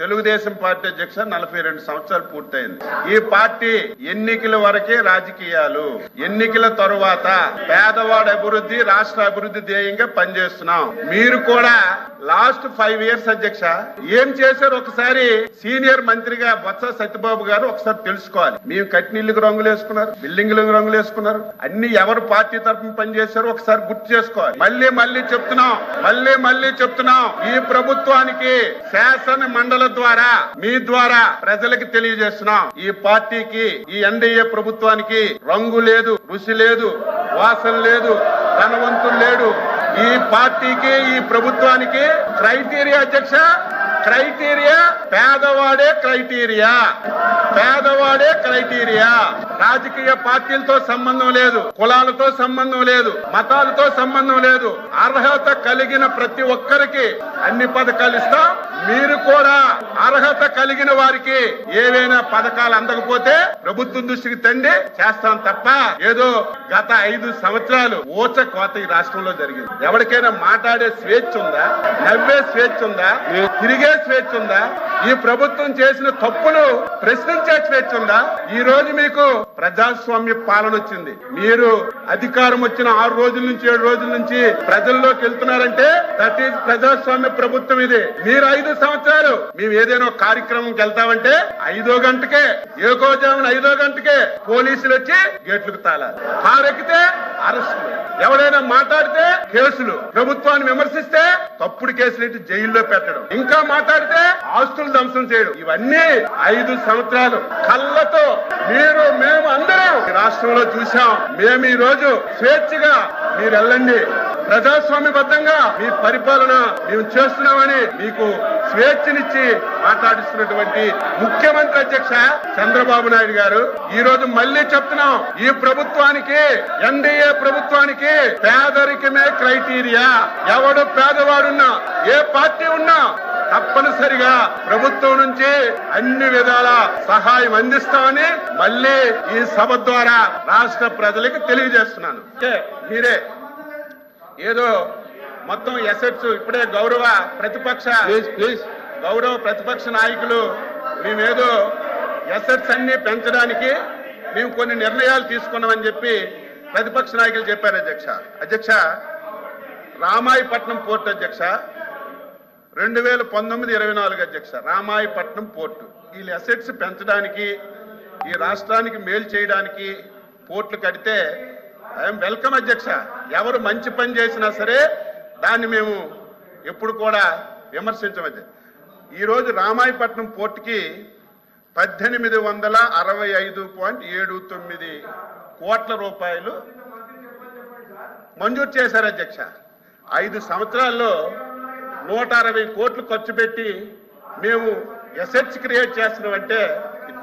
Telugu Desam party అధ్యక్ష 42 సంవత్సరాలు పూర్తయింది. ఈ పార్టీ ఎన్నికల వరకే రాజకీయాలు, ఎన్నికల తరువాత పేదవాడ అభివృద్ధి, రాష్ట్ర అభివృద్ధి ధ్యేయంగా పనిచేస్తున్నాం. మీరు కూడా లాస్ట్ 5 years అధ్యక్ష ఏం చేశారు ఒకసారి సీనియర్ మంత్రిగా బొత్స సత్యబాబు గారు ఒకసారి తెలుసుకోవాలి. మేము కట్టినీళ్ళకి రంగులు వేసుకున్నారు, బిల్డింగ్లకు రంగులు వేసుకున్నారు, అన్ని ఎవరు పార్టీ తరఫున పనిచేశారో ఒకసారి గుర్తు చేసుకోవాలి. మళ్ళీ చెప్తున్నాం ఈ ప్రభుత్వానికి శాసన మండలి ద్వారా మీ ద్వారా ప్రజలకు తెలియజేస్తున్నాం. ఈ పార్టీకి, ఈ ఎన్డీఏ ప్రభుత్వానికి రంగు లేదు, రుచి లేదు, వాసన లేదు, ధనవంతులు లేడు. ఈ పార్టీకి, ఈ ప్రభుత్వానికి క్రైటీరియా అధ్యక్ష, క్రైటీరియా పేదవాడే క్రైటీరియా. రాజకీయ పార్టీలతో సంబంధం లేదు, కులాలతో సంబంధం లేదు, మతాలతో సంబంధం లేదు. అర్హత కలిగిన ప్రతి ఒక్కరికి అన్ని పథకాలు ఇస్తాం. మీరు కూడా అర్హత కలిగిన వారికి ఏవైనా పథకాలు అందకపోతే ప్రభుత్వం దృష్టికి తండి చేస్తాం తప్ప ఏదో గత 5 సంవత్సరాలు ఊచ కోత ఈ రాష్ట్రంలో జరిగింది. ఎవరికైనా మాట్లాడే స్వేచ్ఛ ఉందా? నవ్వే స్వేచ్ఛ ఉందా? తిరిగే స్వేచ్ఛ ఉందా? ఈ ప్రభుత్వం చేసిన తప్పులు ప్రశ్నించే స్వేచ్ఛ ఉందా? ఈ రోజు మీకు ప్రజాస్వామ్య పాలన వచ్చింది. మీరు అధికారం వచ్చిన 6 రోజుల నుంచి 7 రోజుల నుంచి ప్రజల్లోకి వెళ్తున్నారంటే దట్ ఈజ్ ప్రజాస్వామ్య ప్రభుత్వం ఇది. మీరు 5 సంవత్సరాలు మేము ఏదైనా కార్యక్రమంకి వెళ్తామంటే 5వ గంటకే, ఏకోజామున 5వ గంటకే పోలీసులు వచ్చి గేట్లకు తాళాలి. కారెక్కితే అరెస్టులు, ఎవరైనా మాట్లాడితే కేసులు, ప్రభుత్వాన్ని విమర్శిస్తే తప్పుడు కేసులు ఇటు జైల్లో పెట్టడం, ఇంకా మాట్లాడితే ఆస్తులు ధ్వంసం చేయడం. ఇవన్నీ 5 సంవత్సరాలు కళ్ళతో మేము అందరం రాష్ట్రంలో చూసాం. మేము ఈ రోజు స్వేచ్ఛగా మీరు వెళ్ళండి, ప్రజాస్వామ్యబద్ధంగా మీ పరిపాలన మేము చేస్తున్నామని మీకు స్వేచ్ఛనిచ్చి మాట్లాడిస్తున్నటువంటి ముఖ్యమంత్రి అధ్యక్ష చంద్రబాబు నాయుడు గారు ఈ రోజు మళ్ళీ చెప్తున్నాం, ఈ ప్రభుత్వానికి, ఎన్డీఏ ప్రభుత్వానికి పేదరికమే క్రైటీరియా. ఎవడు పేదవాడున్నా, ఏ పార్టీ ఉన్నా తప్పనిసరిగా ప్రభుత్వం నుంచి అన్ని విధాల సహాయం అందిస్తామని మళ్ళీ ఈ సభ ద్వారా రాష్ట్ర ప్రజలకు తెలియజేస్తున్నాను. మీరే ఏదో మొత్తం ఎసెట్స్ ఇప్పుడే గౌరవ ప్రతిపక్ష నాయకులు మేమేదో ఎసెట్స్ అన్ని పెంచడానికి మేము కొన్ని నిర్ణయాలు తీసుకున్నామని చెప్పి ప్రతిపక్ష నాయకులు చెప్పారు అధ్యక్ష. రామాయపట్నం పోర్టు అధ్యక్ష 2019-24 అధ్యక్ష, రామాయపట్నం పోర్టు వీళ్ళు అసెట్స్ పెంచడానికి, ఈ రాష్ట్రానికి మేలు చేయడానికి పోర్టులు కడితే ఐఎమ్ వెల్కమ్ అధ్యక్ష. ఎవరు మంచి పని చేసినా సరే దాన్ని మేము ఎప్పుడు కూడా విమర్శించవచ్చు. ఈరోజు రామాయపట్నం పోర్టుకి 1865.79 కోట్ల రూపాయలు మంజూరు చేశారు అధ్యక్ష. 5 సంవత్సరాల్లో 160 కోట్లు ఖర్చు పెట్టి మేము ఎసెట్స్ క్రియేట్ చేస్తున్నామంటే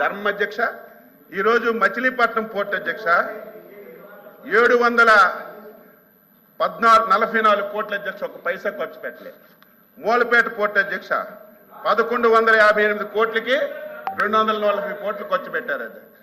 ధర్మం అధ్యక్ష. ఈరోజు మచిలీపట్నం పోర్టు అధ్యక్ష 744 కోట్ల అధ్యక్ష, ఒక పైసా ఖర్చు పెట్టలే. మూలపేట పోర్టు అధ్యక్ష 1158 కోట్లకి 240 కోట్లు ఖర్చు పెట్టారు అధ్యక్ష.